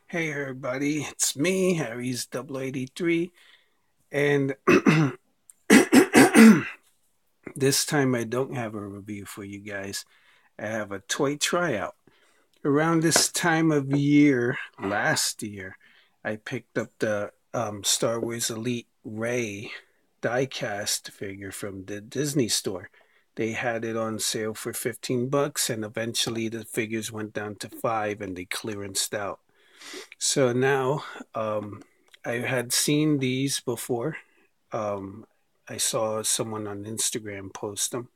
Hey everybody, it's me, Harry's 83, and this time I don't have a review for you guys. I have a toy tryout. Around this time of year, last year, I picked up the Star Wars Elite Rey diecast figure from the Disney store. They had it on sale for $15, and eventually the figures went down to 5 and they clearanced out. So now, I had seen these before. Um, I saw someone on Instagram post them.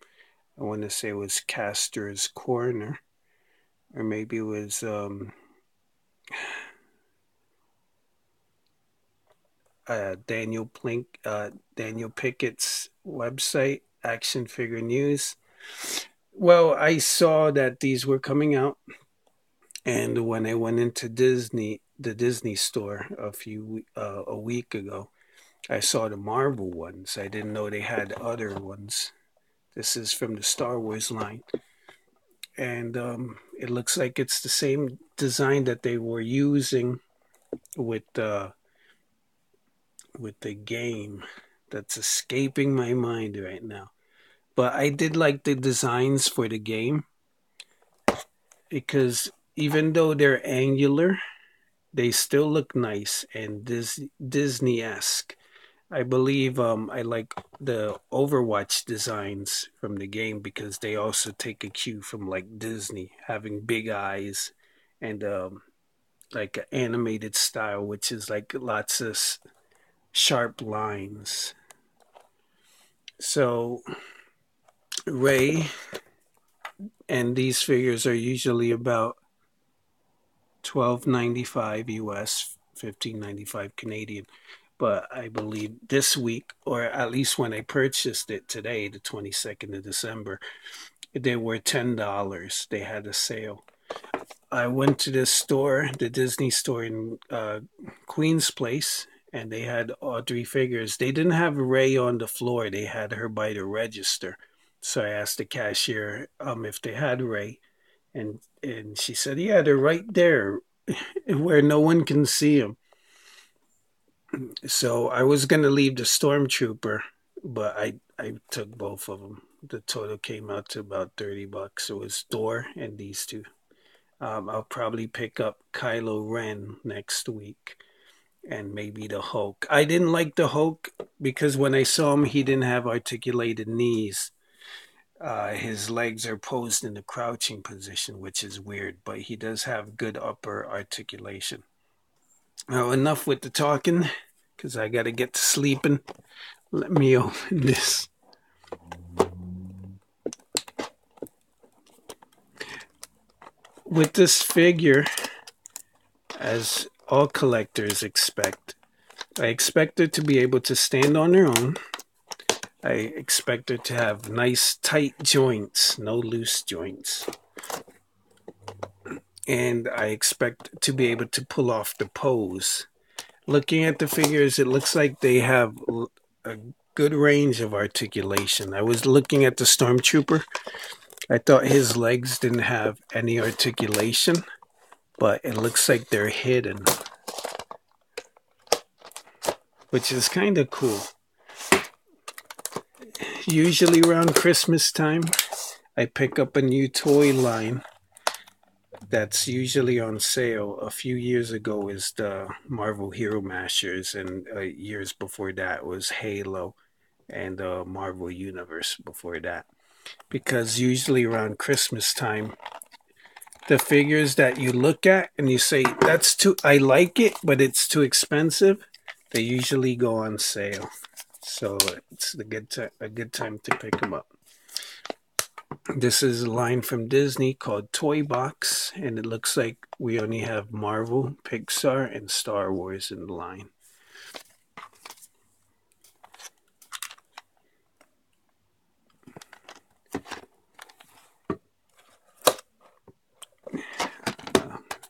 I want to say it was Castor's Corner, or maybe it was Daniel Pickett's website, Action Figure News. Well, I saw that these were coming out, and when I went into the Disney store a week ago, I saw the Marvel ones. I didn't know they had other ones. This is from the Star Wars line, and it looks like it's the same design that they were using with the game that's escaping my mind right now. But I did like the designs for the game because even though they're angular, they still look nice and Disney-esque. I believe I like the Overwatch designs from the game because they also take a cue from like Disney having big eyes and like an animated style, which is like lots of sharp lines. So Ray and these figures are usually about $12.95 US, $15.95 Canadian. But I believe this week, or at least when I purchased it today, the 22nd of December, they were $10. They had a sale. I went to the store, the Disney store in Queen's Place, and they had all three figures. They didn't have Ray on the floor. They had her by the register. So I asked the cashier if they had Ray, and she said, "Yeah, they're right there, where no one can see them." So I was gonna leave the Stormtrooper, but I took both of them. The total came out to about $30. It was Thor and these two. I'll probably pick up Kylo Ren next week and maybe the Hulk. I didn't like the Hulk because when I saw him, he didn't have articulated knees. His legs are posed in a crouching position, which is weird, but he does have good upper articulation. Now, enough with the talking because I got to get to sleeping. Let me open this. With this figure, as all collectors expect, I expect her to be able to stand on her own. I expect her to have nice tight joints, no loose joints. And I expect to be able to pull off the pose. Looking at the figures, it looks like they have a good range of articulation. I was looking at the Stormtrooper. I thought his legs didn't have any articulation, but it looks like they're hidden, which is kind of cool. Usually around Christmas time, I pick up a new toy line that's usually on sale. A few years ago is the Marvel Hero Mashers, and years before that was Halo and Marvel Universe before that. Because usually around Christmas time, the figures that you look at and you say, that's too, I like it, but it's too expensive, they usually go on sale. So it's a good time to pick them up. This is a line from Disney called Toybox, and it looks like we only have Marvel, Pixar, and Star Wars in the line.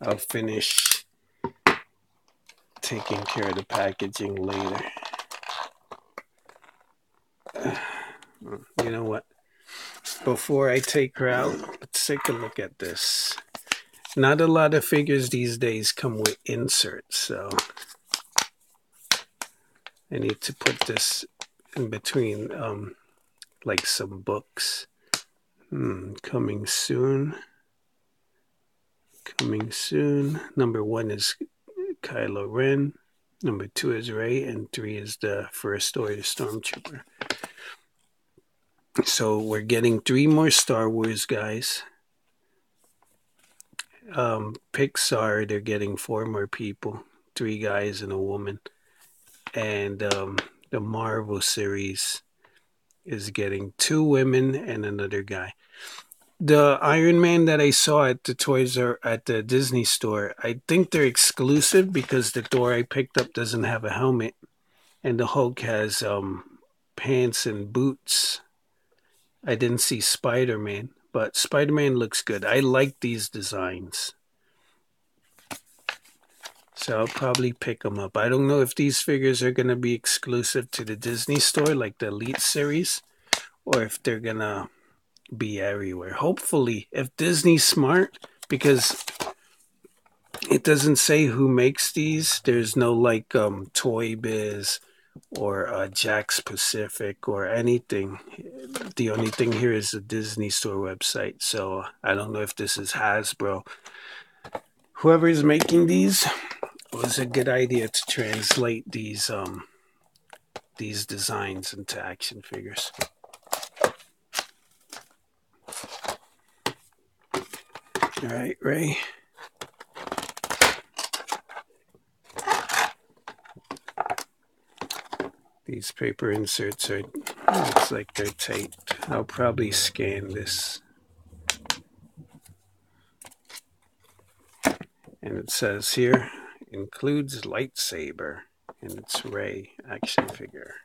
I'll finish taking care of the packaging later. You know what? Before I take her out, let's take a look at this. Not a lot of figures these days come with inserts, so I need to put this in between, like some books. Coming soon. Coming soon. Number 1 is Kylo Ren. Number 2 is Rey, and 3 is the First Order Stormtrooper. So we're getting 3 more Star Wars guys. Pixar, they're getting 4 more people, 3 guys and a woman. And the Marvel series is getting 2 women and another guy. The Iron Man that I saw at the at the Disney store, I think they're exclusive because the Thor I picked up doesn't have a helmet, and the Hulk has pants and boots. I didn't see Spider-Man, but Spider-Man looks good. I like these designs, so I'll probably pick them up. I don't know if these figures are going to be exclusive to the Disney store like the Elite series, or if they're going to be everywhere. Hopefully, if Disney's smart, because it doesn't say who makes these. There's no like Toy Biz or Jack's Pacific or anything. The only thing here is the Disney store website. So I don't know if this is Hasbro. Whoever is making these, it was a good idea to translate these designs into action figures. All right, Ray. These paper inserts are, looks like they're taped. I'll probably scan this. And it says here, includes lightsaber, and it's Rey action figure.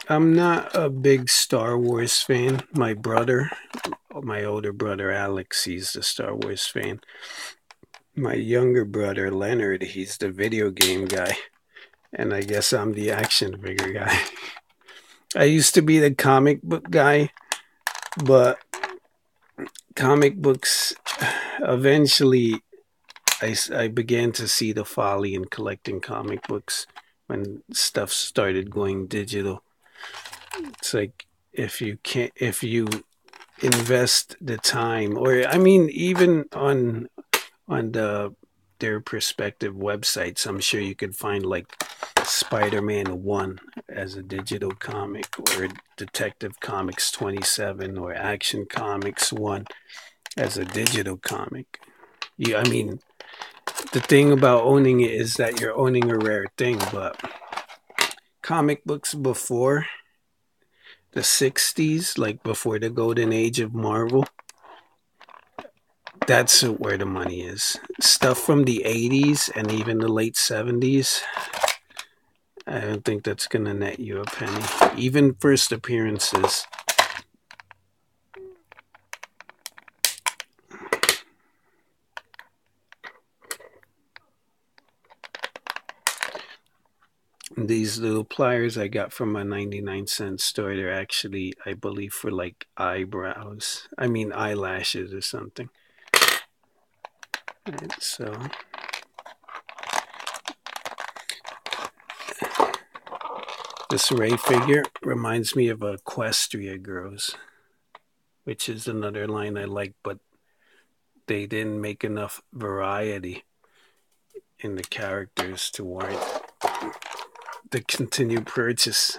I'm not a big Star Wars fan. My older brother Alex, he's the Star Wars fan. My younger brother Leonard, he's the video game guy. And I guess I'm the action figure guy. I used to be the comic book guy, but comic books, eventually I began to see the folly in collecting comic books when stuff started going digital. It's like if you invest the time, or I mean, even on their respective websites, I'm sure you could find like Spider-Man 1 as a digital comic, or Detective Comics 27, or Action Comics 1 as a digital comic. I mean, the thing about owning it is that you're owning a rare thing, but comic books before the 60s, like before the golden age of Marvel, that's where the money is. Stuff from the 80s and even the late 70s, I don't think that's going to net you a penny. Even first appearances. These little pliers I got from a 99-cent store, they're actually, I believe, for like eyelashes or something. Right, so this Rey figure reminds me of Equestria Girls, which is another line I like, but they didn't make enough variety in the characters to warrant the continued purchase.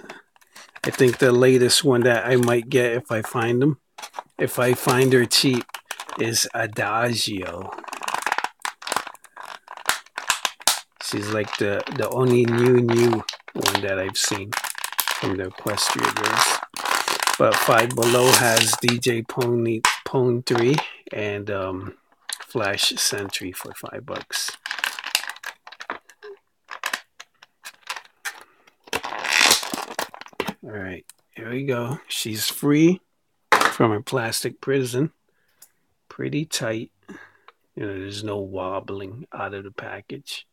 I think the latest one that I might get if I find them, if I find her cheap, is Adagio. She's like the only new one that I've seen from the Equestria Girls. But Five Below has DJ Pone 3 and Flash Sentry for $5. All right, here we go. She's free from her plastic prison. Pretty tight. You know, there's no wobbling out of the package.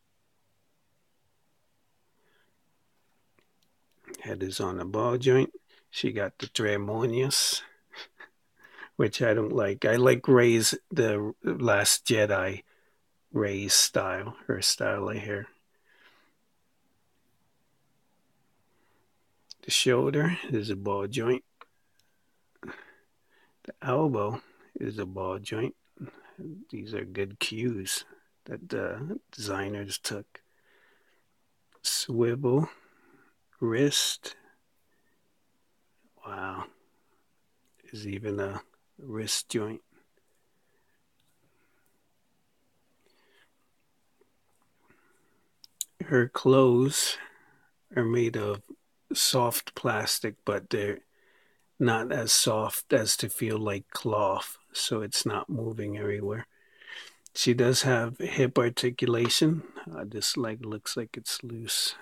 Head is on a ball joint. She got the Tremonius, which I don't like. I like Rey's, the Last Jedi Rey's style, her style of hair. The shoulder is a ball joint. The elbow is a ball joint. These are good cues that the designers took. Swivel, wrist. Wow. There's even a wrist joint. Her clothes are made of soft plastic, but they're not as soft as to feel like cloth, so it's not moving everywhere. She does have hip articulation. This leg looks like it's loose.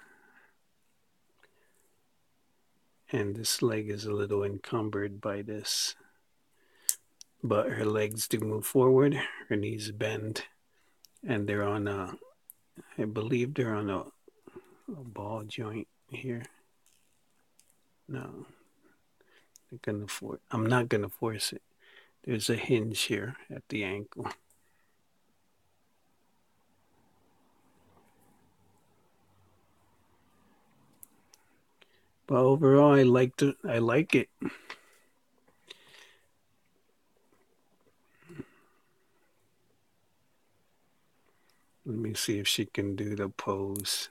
And this leg is a little encumbered by this. But her legs do move forward, her knees bend, and they're on a, I believe they're on a ball joint here. No, I'm not gonna force it. There's a hinge here at the ankle. But overall, I like it. Let me see if she can do the pose.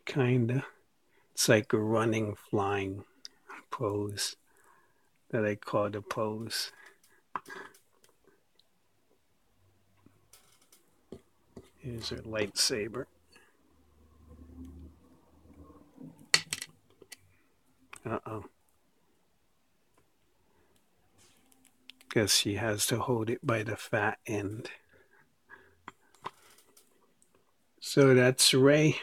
Kinda. It's like a running, flying pose that I call the pose. Here's her lightsaber. Uh-oh. Guess she has to hold it by the fat end. So that's Rey.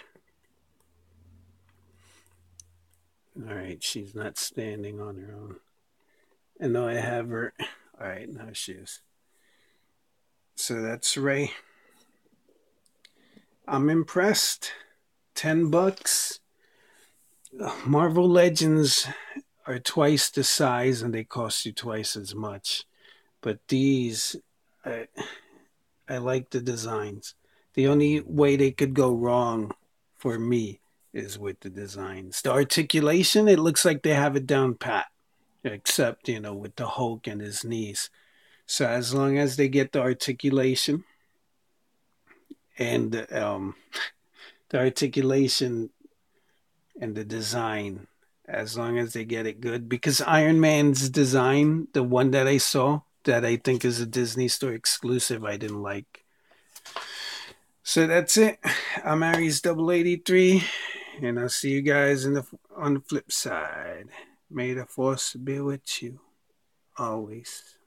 All right, she's not standing on her own. And now I have her. All right, now she is. So that's Rey. I'm impressed. $10. Marvel Legends are twice the size and they cost you twice as much. But these, I like the designs. The only way they could go wrong for me is with the designs. The articulation, it looks like they have it down pat, except, with the Hulk and his knees. So as long as they get the articulation and the articulation and the design, as long as they get it good, because Iron Man's design, the one that I saw, that I think is a Disney Store exclusive, I didn't like. So that's it. I'm Aries 83, and I'll see you guys on the flip side. May the force be with you always.